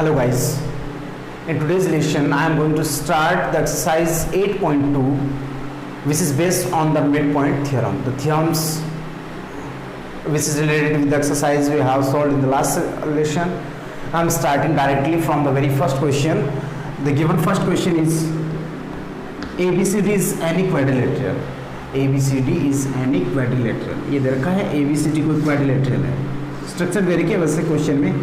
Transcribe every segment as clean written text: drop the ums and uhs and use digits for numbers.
Hello guys, in today's lesson I am going to start the exercise 8.2 which is based on the midpoint theorem. The theorems which is related with the exercise we have solved in the last lesson. I am starting directly from the very first question. The given first question is ABCD is any quadrilateral. ABCD is any quadrilateral. ये दे रखा है ABCD कोई quadrilateral है. Structure दे रखी है वैसे question में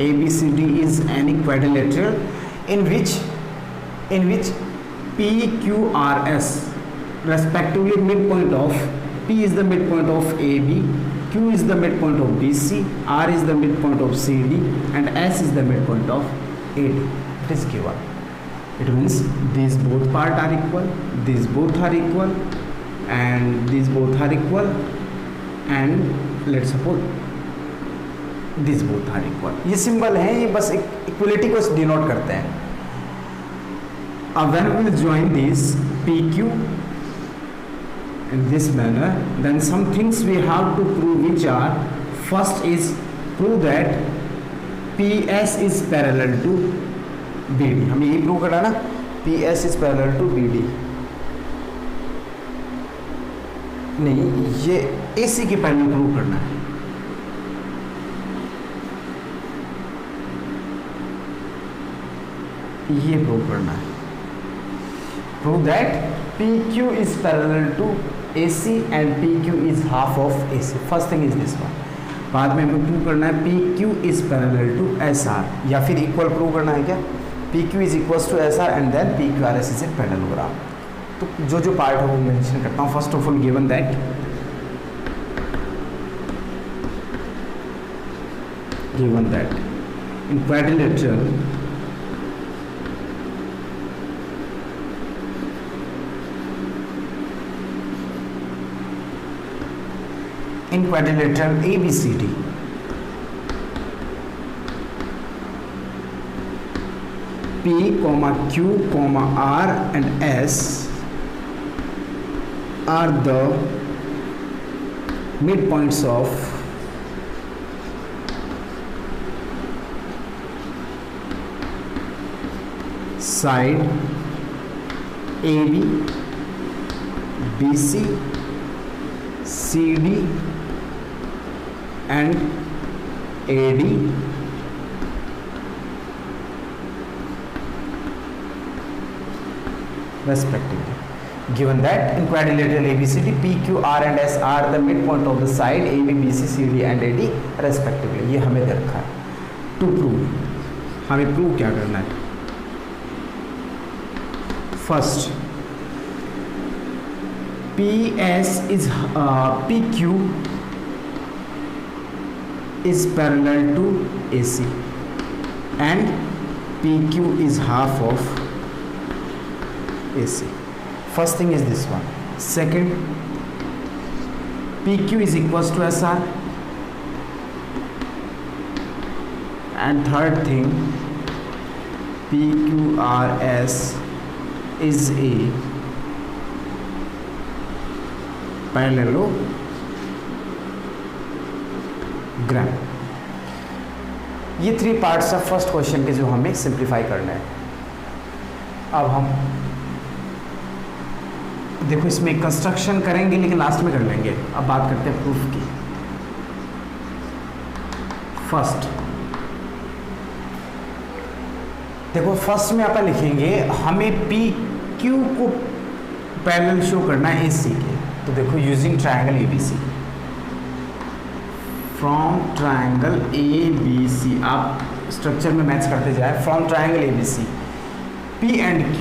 ABCD is any quadrilateral in which PQRS respectively midpoint of P is the midpoint of AB, Q is the midpoint of BC, R is the midpoint of CD and S is the midpoint of AD. It is given. It means these both part are equal, these both are equal and these both are equal and let's suppose this both are equal. ये symbol है, ये बस equality को denote करते हैं. अब when we will join this PQ in this manner, then some things we have to prove, which are first is prove that PS is parallel to BD. हमें यही प्रूव करना ना, PS is parallel to BD. नहीं, ये AC के parallel prove करना है. ये प्रूव करना है. Prove that PQ is parallel to AC and PQ is half of AC. First thing is this one. बाद में हमें प्रूव करना है PQ is parallel to SR, या फिर इक्वल प्रूव करना है क्या, PQ is equals to SR and then PQRS is a parallelogram. तो जो जो पार्ट है वो मेंशन करता हूँ. First of all given that in quadrilateral in quadrilateral ABCD, P, Q, R and S are the midpoints of side AB, BC, CD and AD respectively. Given that in quadrilateral ABCD, P, Q, R and S are the midpoint of the side AB, BC, CD and AD respectively. ये हमें दे रखा है. To prove, हमें prove क्या करना है. First, PQ is parallel to AC and PQ is half of AC. First thing is this one. Second, PQ is equals to SR and third thing, PQRS is a parallelogram. ये three parts of first question के जो हमें simplify करना है. अब हम देखो इसमें कंस्ट्रक्शन करेंगे लेकिन लास्ट में कर लेंगे. अब बात करते हैं प्रूफ की. फर्स्ट देखो, फर्स्ट में अपन लिखेंगे हमें PQ को पैरेलल शो करना है AC के. तो देखो using triangle ABC, from triangle ABC आप स्ट्रक्चर में मैच करते जाए. From triangle ABC P and Q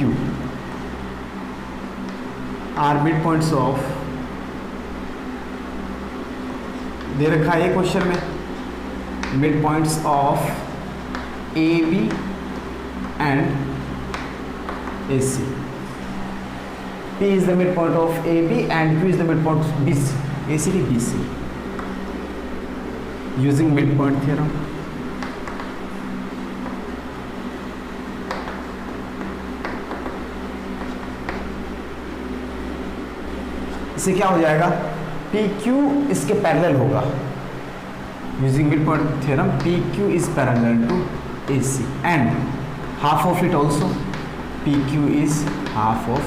are mid points of, दे रखा है ये क्वेश्चन में, mid points of AB and AC. P is the midpoint of AB and Q is the midpoint of BC. ACD BC. Using midpoint theorem. इससे क्या हो जाएगा, PQ इसके पैरेलल होगा. using midpoint theorem PQ is parallel to AC and half of it also, PQ is half of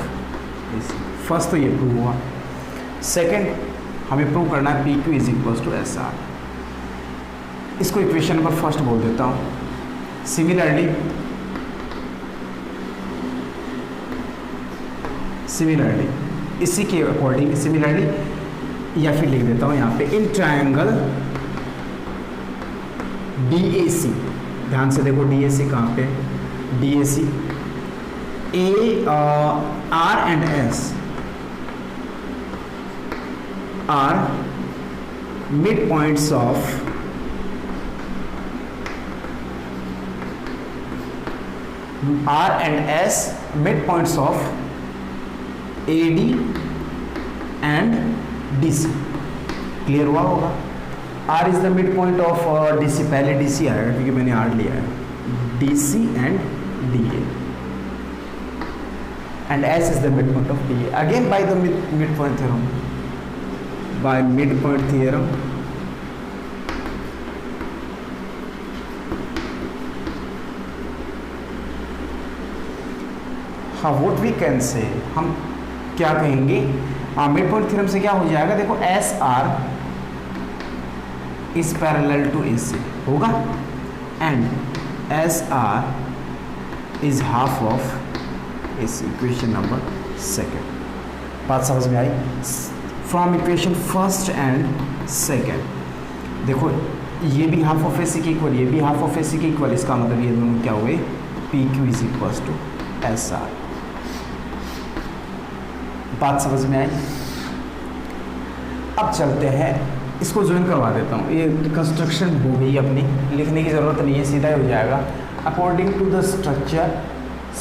AC. First तो ये prove हुआ. Second हमें प्रूव करना है PQ is equals to SR. इसको इक्वेशन नंबर फर्स्ट बोल देता हूँ. सिमिलरली इसी के अकॉर्डिंग सिमिलरली या फिर लिख देता हूँ यहाँ पे इन ट्रायंगल DAC. ध्यान से देखो DAC कहाँ पे, DAC R and S are midpoints of midpoints of AD and DC. Clear हुआ होगा. R is the mid point of DC. पहले DC आएगा क्योंकि मैंने R लिया है. DC and DA and S is the midpoint of DA. Again by the midpoint theorem. By midpoint theorem हाँ what we can say, हम क्या कहेंगे, मिडपॉइंट थ्योरम से क्या हो जाएगा, देखो SR is parallel to AC होगा and SR is half of AC. Equation number second. बात समझ में आई. From equation first and second देखो ये भी हाफ ऑफ AC के इक्वल, ये भी हाफ ऑफ AC के इक्वल. इसका मतलब ये दोनों क्या हुए, PQ is equals to SR. बात समझ में आई. अब चलते हैं, इसको ज्वाइन करवा देता हूँ. ये कंस्ट्रक्शन हो गई अपनी, लिखने की ज़रूरत नहीं है, सीधा ही हो जाएगा. According to the structure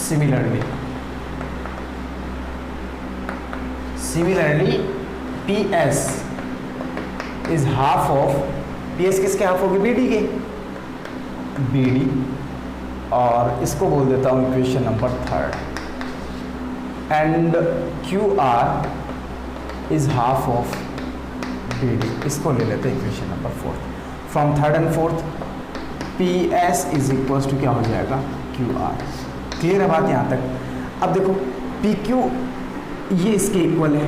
similarly PS is half of, PS किसके हाफ होगी, BD के, BD. और इसको बोल देता हूँ equation number third. And QR is half of BD. इसको ले लेते हैं equation number fourth. From third and fourth PS is equals to क्या हो जाएगा, QR. क्लियर है बात यहाँ तक. अब देखो PQ ये इसके इक्वल है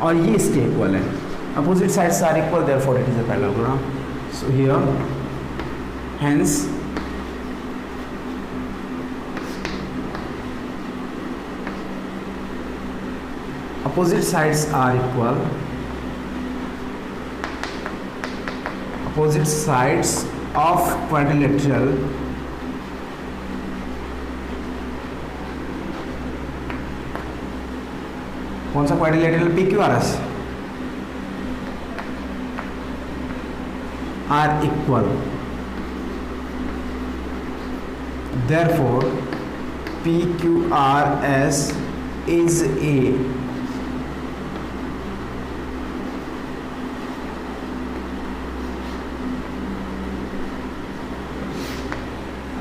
और ये इसके इक्वल है. Opposite sides are equal, therefore it is a parallelogram. So here hence opposite sides are equal. Opposite sides of quadrilateral कौन सा quadrilateral, PQRS are equal. Therefore PQRS is a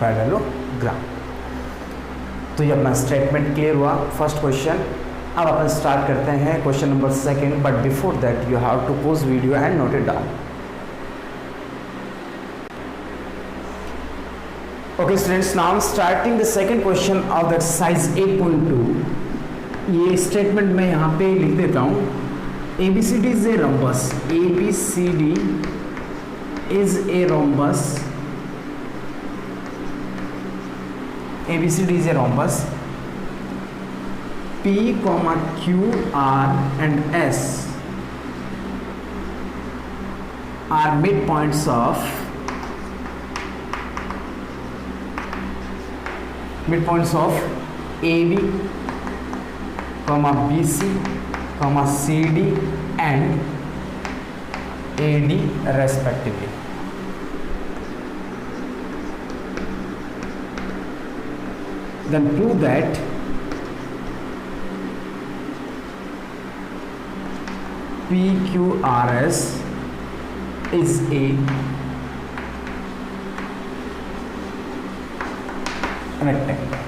parallelogram. तो ये अपना स्टेटमेंट क्लियर हुआ, first question. अब अपन start करते हैं question number second, but before that you have to pause video and note it down. Okay students, now I am starting the second question of the exercise 8.2. ये statement मैं यहाँ पे लिख देता हूँ. ABCD is a rhombus. ABCD is a rhombus. ABCD is a rhombus. P, Q, R and S are midpoints of AB, BC, CD and AD respectively. Then prove that PQRS is a rectangle.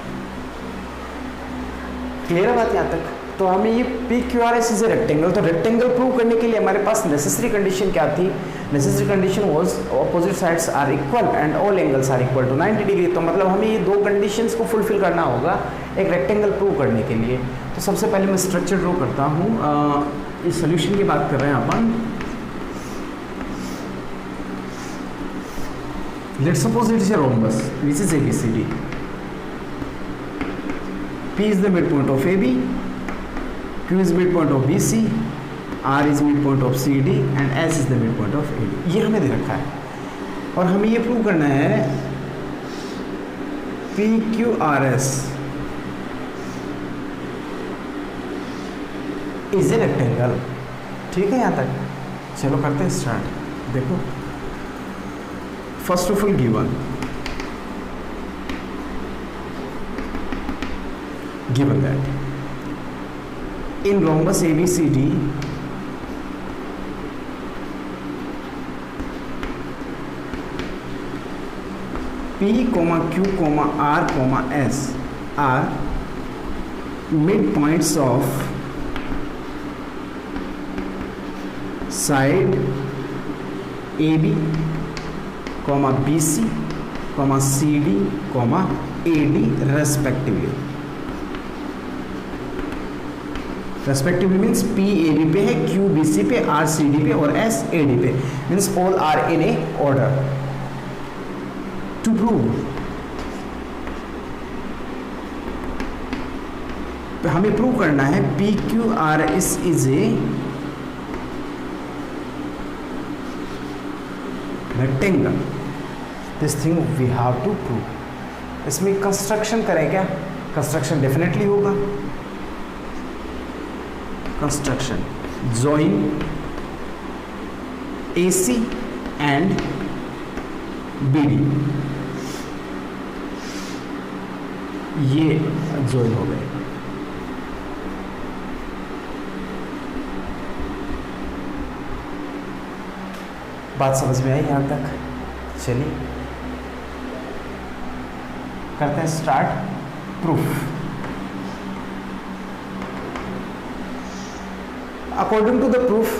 Clear है बात यहाँ तक. तो हमें ये P Q R S is a rectangle, तो rectangle prove करने के लिए हमारे पास नेसेसरी कंडीशन क्या थी? Necessary condition was opposite sides are equal and all angles are equal to 90 degree. तो मतलब हमें ये दो कंडीशंस को फुलफिल करना होगा एक रेक्टेंगल प्रूव करने के लिए। तो सबसे पहले मैं स्ट्रक्चर ड्रॉ करता हूँ। इस सोल्यूशन की बात कर रहे हैं अपन। Let's suppose it is a rhombus which is ABCD. P is the midpoint of AB, Q is midpoint of BC, R is midpoint of CD and S is the midpoint of AD. ये हमें दे रखा है और हमें ये prove करना है PQRS is a rectangle. ठीक है यहाँ तक? चलो करते हैं स्टार्ट। देखो first of all given that in rhombus ABCD P, Q, R, S are midpoints of side AB, BC, CD, AD respectively. Respectively means P A B पे है, क्यू बी सी पे, आर सी डी पे और S A D पे, means all are in a order. To prove तो हमें prove करना है P Q R S is a rectangle. This thing we have to prove. इसमें construction करें क्या? कंस्ट्रक्शन डेफिनेटली होगा। Construction join AC and BD, ये join हो गए। बात समझ में आई यहाँ तक? चलिए करते हैं start proof. According to the proof,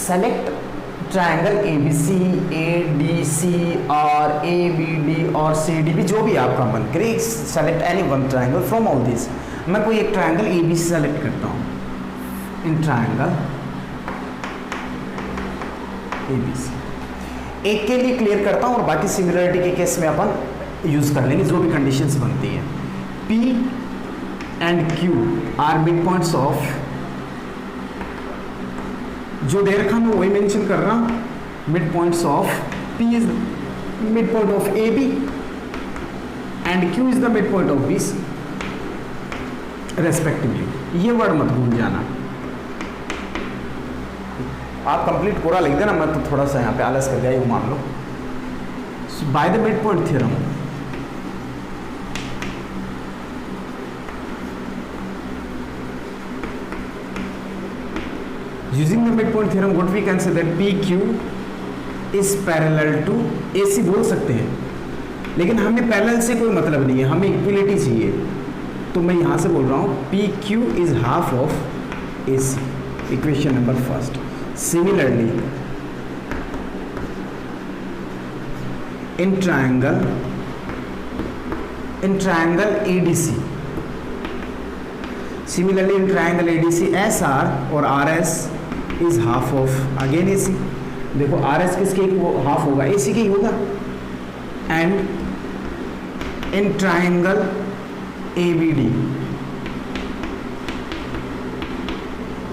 select triangle ABC, ADC और ABD और CDB, जो भी आपका मन करे, select any one triangle from all these। मैं कोई एक ट्रायंगल ABC सेलेक्ट करता हूँ। इन ट्रायंगल ABC एक के लिए क्लियर करता हूं और बाकी सिमिलरिटी के केस में अपन यूज कर लेंगे जो भी कंडीशंस बनती है। P and Q are mid points of, जो दे रखा मैं वही मेंशन कर रहा हूं। Mid points of P is mid point of AB and Q is the mid point of BC respectively. ये वर्ड मत भूल जाना। आप कंप्लीट पूरा लिख देना, मैं तो थोड़ा सा यहाँ पे आलस कर दिया, ये मान लो। By the mid point theorem using the mid point theorem what we can say that PQ is parallel to AC बोल सकते हैं, लेकिन हमें पैरेलल से कोई मतलब नहीं है, हमें इक्विलिटी चाहिए। तो मैं यहाँ से बोल रहा हूँ PQ is half of AC, equation number first. Similarly, in triangle ADC, SR और RS is half of again AC। देखो RS किसके हाफ होगा? AC के ही होगा। And in triangle ABD,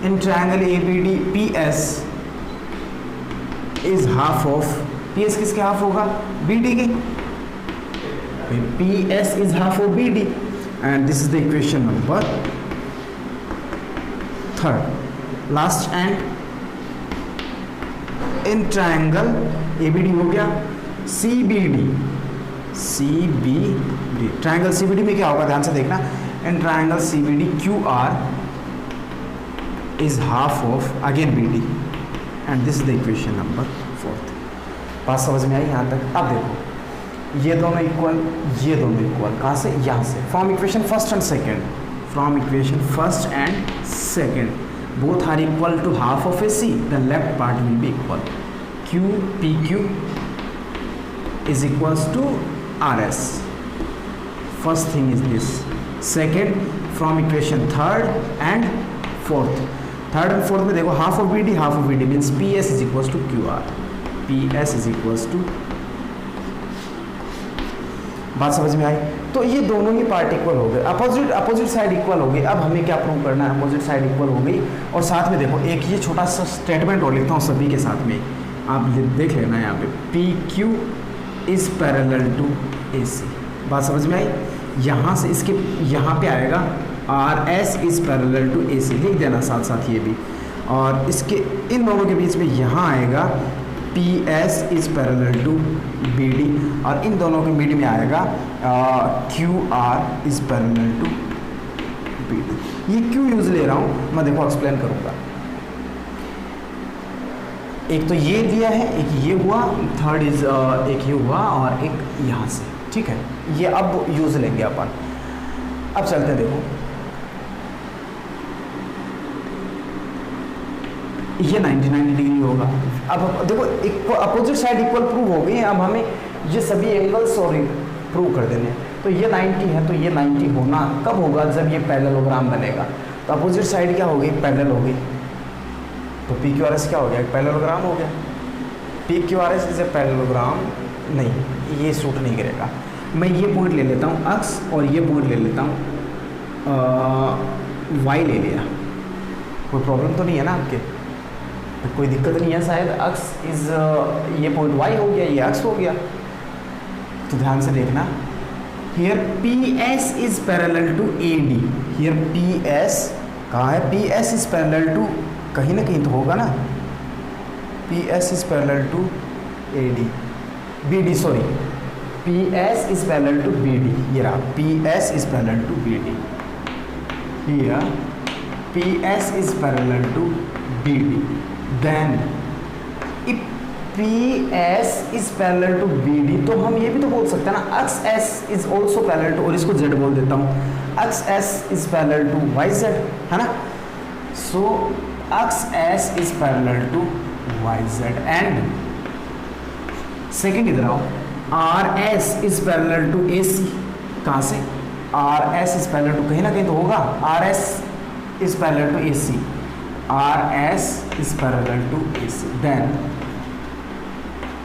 in triangle ABD PS is half of, PS किसके half होगा? BD के। PS is half of BD and this is the equation number third, last। and in triangle ABD हो गया, CBD triangle CBD में क्या होगा ध्यान से देखना। in triangle CBD QR is half of again BD and this is the equation number 4th। बात समझ में आई यहाँ तक? अब देखो ये दोनों इक्वल, ये दोनों इक्वल, कहाँ से? यहाँ से, from equation first and second, from equation first and second both are equal to half of AC, the left part will be equal, Q PQ is equals to RS. First thing is this. Second, from equation third and fourth. Third and fourth में देखो half of BD, half of BD means PS is equals to QR. PS is equals to, बात समझ में आई? तो ये दोनों ही part equal हो गए, अपोजिट साइड इक्वल हो गई। अब हमें क्या प्रूव करना है? अपोजिट साइड इक्वल हो गई। और साथ में देखो एक ये छोटा सा स्टेटमेंट और लिखता हूँ सभी के साथ में, आप देख लेना यहाँ पे, PQ is parallel to AC। बात समझ में आई? यहाँ से इसके यहाँ पे आएगा RS is parallel to AC, लिख देना साथ साथ ये भी। और इसके इन दोनों के बीच में यहाँ आएगा PS is parallel to BD, और इन दोनों के मिड में आएगा QR is parallel to BD। ये क्यों यूज ले रहा हूँ मैं देखो एक्सप्लेन करूँगा। एक तो ये दिया है, एक ये हुआ, थर्ड इज एक ये हुआ और एक यहाँ से, ठीक है? ये अब यूज लेंगे अपन। अब चलते हैं, देखो ये 90 डिग्री होगा। अब देखो एक अपोजिट साइड इक्वल प्रूव हो गई है। अब हमें ये सभी एंगल्स और प्रूव कर देने हैं। तो ये 90 है, तो ये 90 होना कब होगा? जब ये पैरेललोग्राम बनेगा। तो अपोजिट साइड क्या हो गई? पैरेलल हो गई। तो PQRS क्या हो गया? एक पैरेललोग्राम हो गया। PQRS इज ए पैरेललोग्राम, नहीं ये सूट नहीं करेगा। मैं ये पॉइंट ले लेता हूँ अक्स, और ये पॉइंट ले लेता हूँ Y ले लिया। कोई प्रॉब्लम तो नहीं है ना आपके? कोई दिक्कत नहीं है शायद? अक्स इज ये पॉइंट Y हो गया, ये अक्स हो गया। तो ध्यान से देखना, here PS is parallel to AD। Here PS कहाँ है? PS इज पैरेलल टू, कहीं ना कहीं तो होगा ना, PS is parallel to AD, BD sorry, PS is parallel to BD। ये रहा, PS is parallel to BD। Here PS is parallel to BD। Then if PS is parallel to BD, तो हम ये भी तो बोल सकते हैं ना, X S is also parallel to, और इसको Z बोल देता हूँ, X S is parallel to YZ, है ना? So X S is parallel to YZ, and second इधर आओ, RS is parallel to AC। कहाँ से? RS is parallel to, कहीं ना कहीं तो होगा, RS is parallel to AC, RS is parallel to AC।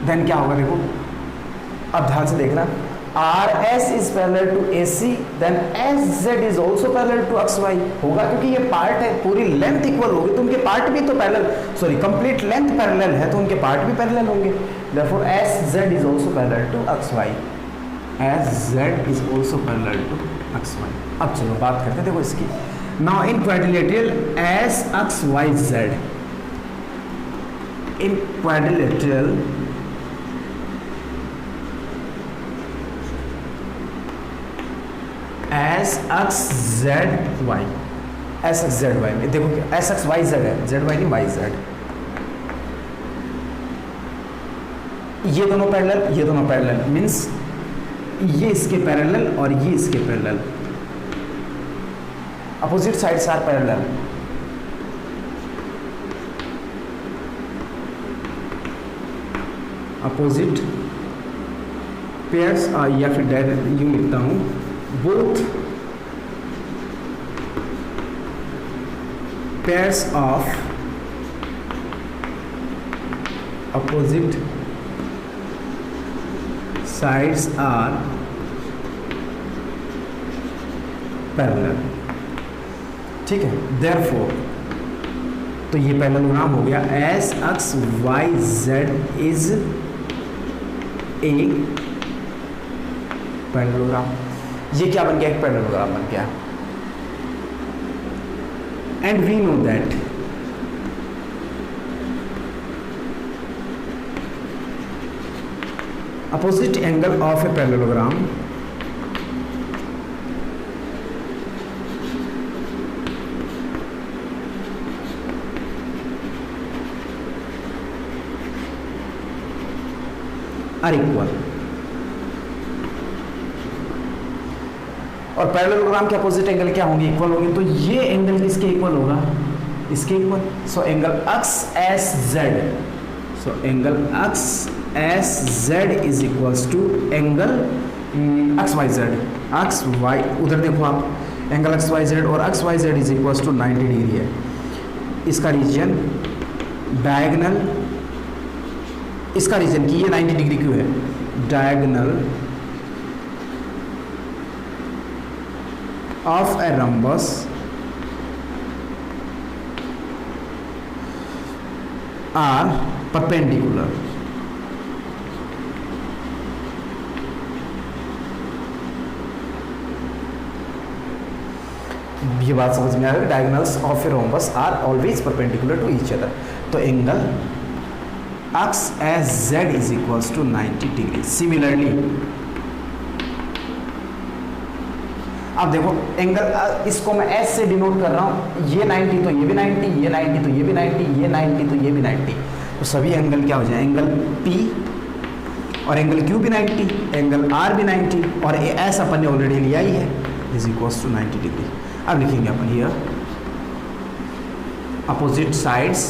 then क्या होगा? देखो अब ध्यान से देखना, RS is parallel to AC, then SZ is also parallel to XY होगा, क्योंकि ये पार्ट है, पूरी लेंथ इक्वल होगी तो उनके पार्ट भी तो parallel, sorry complete length parallel है तो उनके पार्ट भी पैरेलल होंगे। therefore SZ is also parallel to XY, SZ is also parallel to XY। अब चलो बात करते हैं, देखो इसकी। now in quadrilateral SXYZ, in quadrilateral SXZY, SXZY में देखो क्या, SXYZ है, ZY नहीं YZ। ये दोनों पैरेलल, ये दोनों पैरेलल मीन्स ये इसके पैरेलल और ये इसके parallel, opposite sides are parallel. Opposite pairs, या फिर डायरेक्ट यूं लिखता हूं, both pairs of opposite sides are parallel, ठीक है? therefore तो ये पैरेललोग्राम हो गया, SXYZ is a पैरेललोग्राम। ये क्या बन गया? एक पैरेललोग्राम बन गया। And we know that opposite angle of a parallelogram are equal. और पैरेललोग्राम के अपोजिट एंगल क्या होंगे? इक्वल होंगे। तो ये एंगल किसके इक्वल होगा? इसके equal. So angle X S Z, so angle X S Z is equals to angle X Y Z. X Y उधर देखो आप, एंगल एक्स वाई जेड और X Y Z is equals to 90 degree है। इसका reason diagonal, इसका reason कि ये 90 degree क्यों है? Diagonal of a rhombus are perpendicular. ये बात समझ में आ रही है? Diagonals of a rhombus are always perpendicular to each other. तो angle X S Z is equals to 90 degree. Similarly अब देखो एंगल, इसको मैं एस से डिनोट कर रहा हूं, ये 90 तो ये भी 90, ये 90 तो ये भी 90, ये 90 तो ये भी 90। तो सभी एंगल क्या हो जाए? एंगल P और एंगल Q भी 90, एंगल R भी 90 और एस अपन ने ऑलरेडी लिया ही है, इज इक्वल्स टू 90 डिग्री। अब लिखेंगे अपन here opposite sides,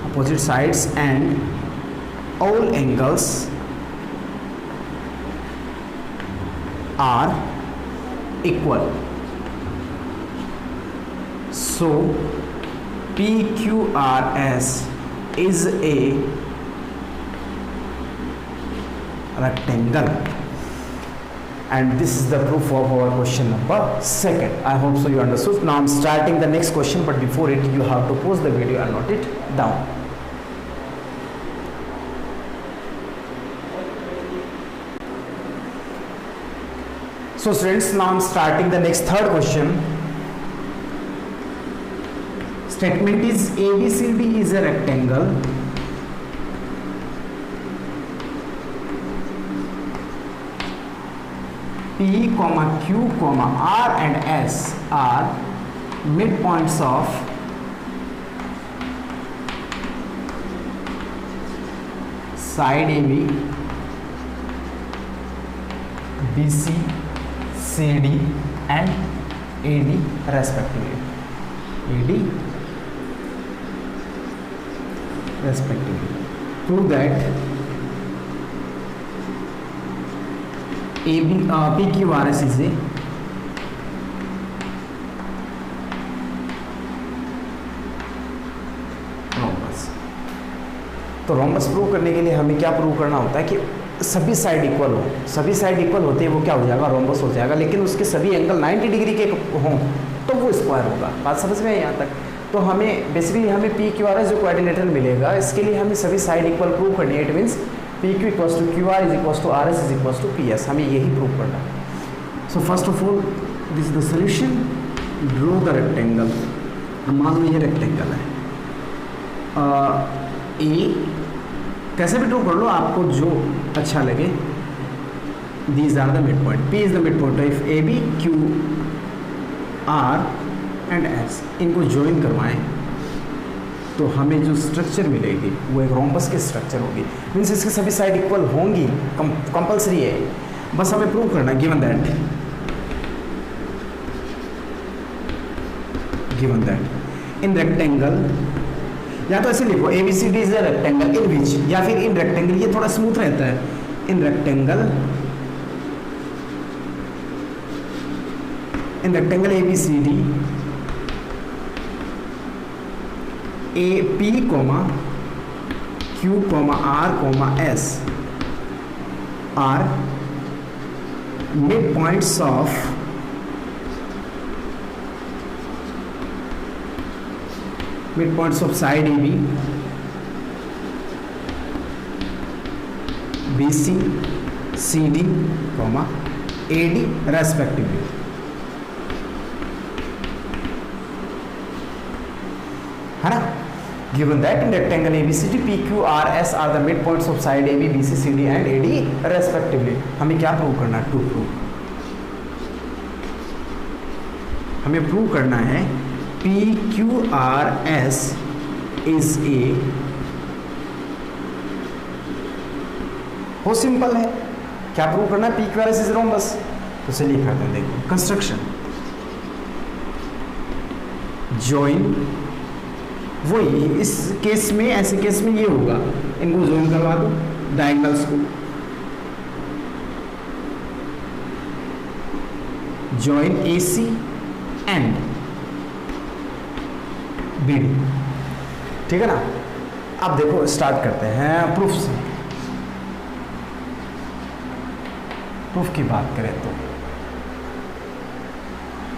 opposite sides and all angles are equal. So PQRS is a rectangle, and this is the proof of our question number 2. I hope so you understood. Now I'm starting the next question, but before it you have to pause the video and note it down. So students, now I'm starting the next third question. Statement is ABCD is a rectangle P, Q, R and S are midpoints of side AB, BC, CD and AD respectively. Prove that PQRS is a rhombus. तो rhombus prove करने के लिए हमें क्या prove करना होता है कि सभी साइड इक्वल हो। सभी साइड इक्वल होते हैं वो क्या हो जाएगा? रोम्बस हो जाएगा। लेकिन उसके सभी एंगल 90 डिग्री के हों तो वो स्क्वायर होगा। बात समझ में है यहाँ तक? तो हमें बेसिकली हमें PQRS जो क्वाड्रिलेटरल मिलेगा, इसके लिए हमें सभी साइड इक्वल प्रूव करनी है। It means PQ equals to QR is equals to RS is equals to PS। हमें यही प्रूव करना है। So first of all this is the solution. Draw the rectangle. मान लो ये रेक्टेंगल है, ए कैसे भी ड्रॉ कर लो, आपको जो अच्छा लगे। These are the mid point. P is the mid point of AB, Q, R and S। इनको ज्वाइन करवाएं तो हमें जो स्ट्रक्चर मिलेगी वो एक रोम्बस की स्ट्रक्चर होगी। मीन्स इसके सभी साइड इक्वल होंगी, कंपल्सरी है। बस हमें प्रूव करना, गिवन दैट इन रेक्टेंगल, या तो ऐसे लिखो ABCD is a rectangle in which, या फिर इन रेक्टेंगल, ये थोड़ा स्मूथ रहता है। In rectangle ABCD P, Q, R, S are midpoints of side AB, BC, CD, AD respectively. है ना? Given that in rectangle ABCD PQRS are the midpoints of side AB, BC, CD and AD respectively. हमें क्या prove करना है? हमें prove करना है PQRS is a बहुत सिंपल है, क्या प्रूव करना है, P Q R S is rhombus. तो चलिए करते हैं, देखो कंस्ट्रक्शन ज्वाइन, वही इस केस में, ऐसे केस में ये होगा, इनको ज्वाइन करवा दो डायगोनल्स को, join A C and B D, ठीक है ना। अब देखो स्टार्ट करते हैं प्रूफ से। प्रूफ की बात करें तो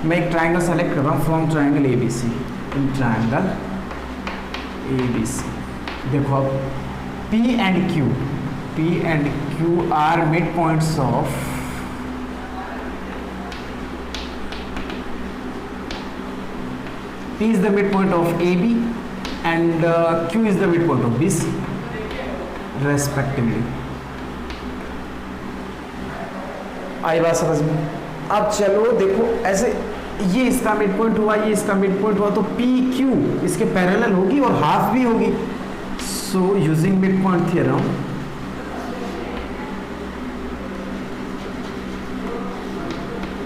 मैं एक ट्रायंगल सेलेक्ट कर रहा हूँ from triangle A B C, in triangle A B C. देखो अब P and Q are mid points of P is the midpoint of AB and Q is the midpoint of BC respectively। आई बात समझ में। अब चलो देखो ऐसे, ये इसका मिड पॉइंट हुआ, ये इसका मिड पॉइंट हुआ, तो पी क्यू इसके पैरेलल होगी और हाफ भी होगी। So using mid point theorem,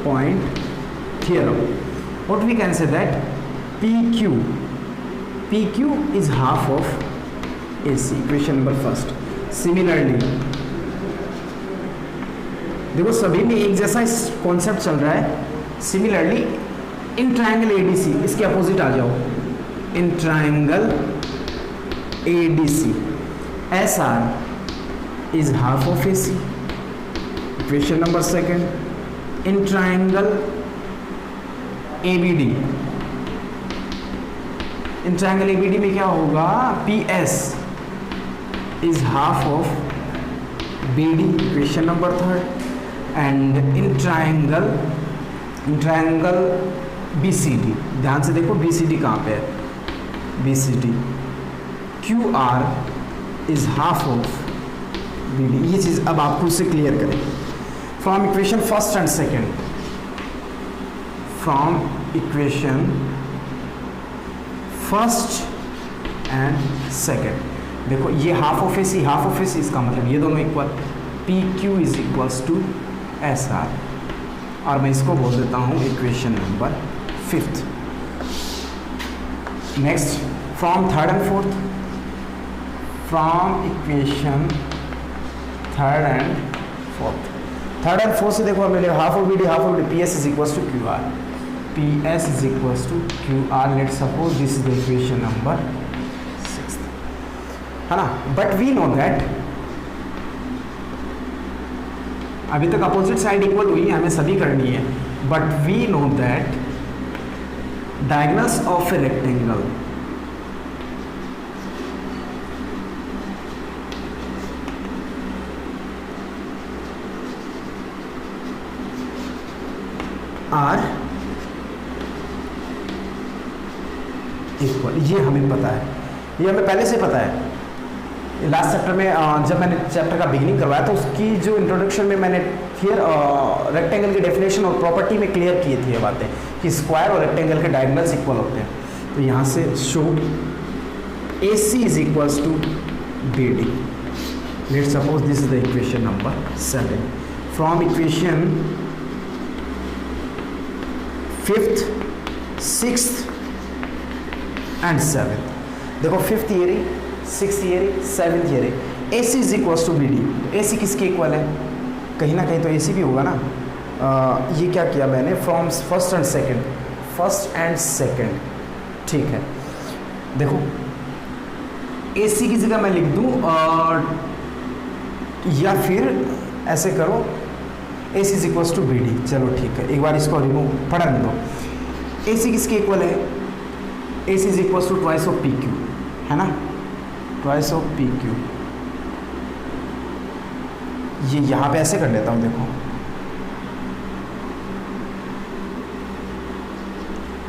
point theorem, what we can say that PQ is half of AC, equation number first. Similarly देखो सभी में एक जैसा कॉन्सेप्ट चल रहा है। सिमिलरली इन ट्रायंगल ADC, इसके अपोजिट आ जाओ, in triangle ADC SR is half of AC, equation number second. In triangle ABD, in triangle ABD में क्या होगा, PS is half of BD, equation number third. And in triangle BCD, ध्यान से देखो BCD कहाँ पे है, BCD QR is half of BD। ये चीज़ अब आप खुद से क्लियर करें from equation first and second, from equation first and second. देखो ये half of AC, half of AC, इसका मतलब ये दोनों equal, PQ is equals to SR, और मैं इसको बोल देता हूँ equation number fifth. Next from third and fourth, from equation third and fourth. Third and fourth से देखो हमें half of BD, half of PS is equals to QR, PS is equals to QR। let's suppose this is the equation number 6, है ना। but we know that, अभी तक opposite side equal हुई, हमें सभी करनी है, but we know that diagonals of a rectangle are equal. ये हमें पता है, ये हमें पहले से पता है। लास्ट चैप्टर में जब मैंने चैप्टर का बिगिनिंग करवाया तो उसकी जो इंट्रोडक्शन में मैंने फिर रेक्टेंगल की डेफिनेशन और प्रॉपर्टी में क्लियर किए थे ये बातें कि स्क्वायर और रेक्टेंगल के डायगोनल्स इक्वल होते हैं। तो यहाँ से show AC is equals to BD। Let's suppose this is the equation number 7। From equation fifth, sixth and seventh, देखो फिफ्थ ये रही, सिक्स्थ ये रही, सेवेंथ ये रही। AC is equals to BD। AC किसके इक्वल है, कहीं ना कहीं तो AC भी होगा ना। ये क्या किया मैंने, from first and second, first and second, ठीक है। देखो AC की जगह मैं लिख दूं, या फिर ऐसे करो AC is equals to BD। चलो ठीक है, एक बार इसको रिमूव पढ़ने दो। AC किसके इक्वल है, AC is equals to twice of PQ, है ना, ट्वाइस ऑफ PQ। ये यहाँ पे ऐसे कर लेता हूँ, देखो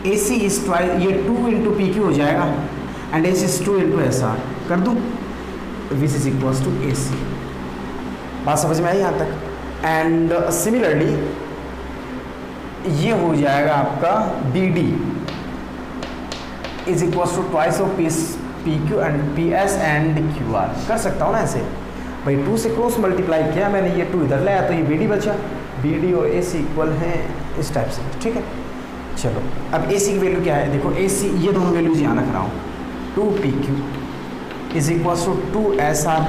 AC इज ट्वाइस, ये 2 इंटू PQ हो जाएगा, and AC is 2 into SR कर दूँ, which is equals to AC। बात समझ में आई यहाँ तक। एंड सिमिलरली ये हो जाएगा आपका BD is equals to twice of PQ and PS and QR। कर सकता हूँ ना ऐसे। भाई 2 से क्रॉस मल्टीप्लाई किया मैंने, ये 2 इधर लाया तो ये BD बचा, BD और AC इक्वल है इस टाइप से, ठीक है। चलो अब AC की वैल्यू क्या है, देखो AC ये दोनों वैल्यूज यहाँ रख रहा हूँ, 2PQ is equals to 2SR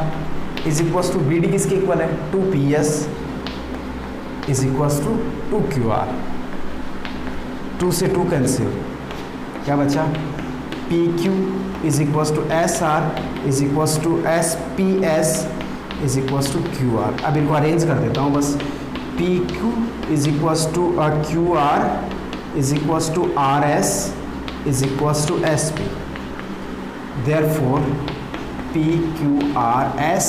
is equals to BD किसके इक्वल है, 2PS is equals to 2QR, 2 से 2 कैंसिल, क्या बचा, PQ is equals to SR is equals to SPS is equals to QR। अब इनको अरेंज कर देता हूँ बस, PQ is equals to QR is equals to RS is equals to SP, therefore PQRS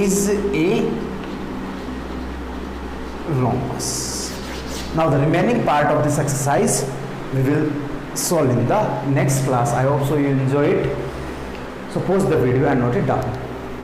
is a rhombus. Now the remaining part of this exercise we will solve in the next class. I hope so you enjoy it. So pause the video and note it down.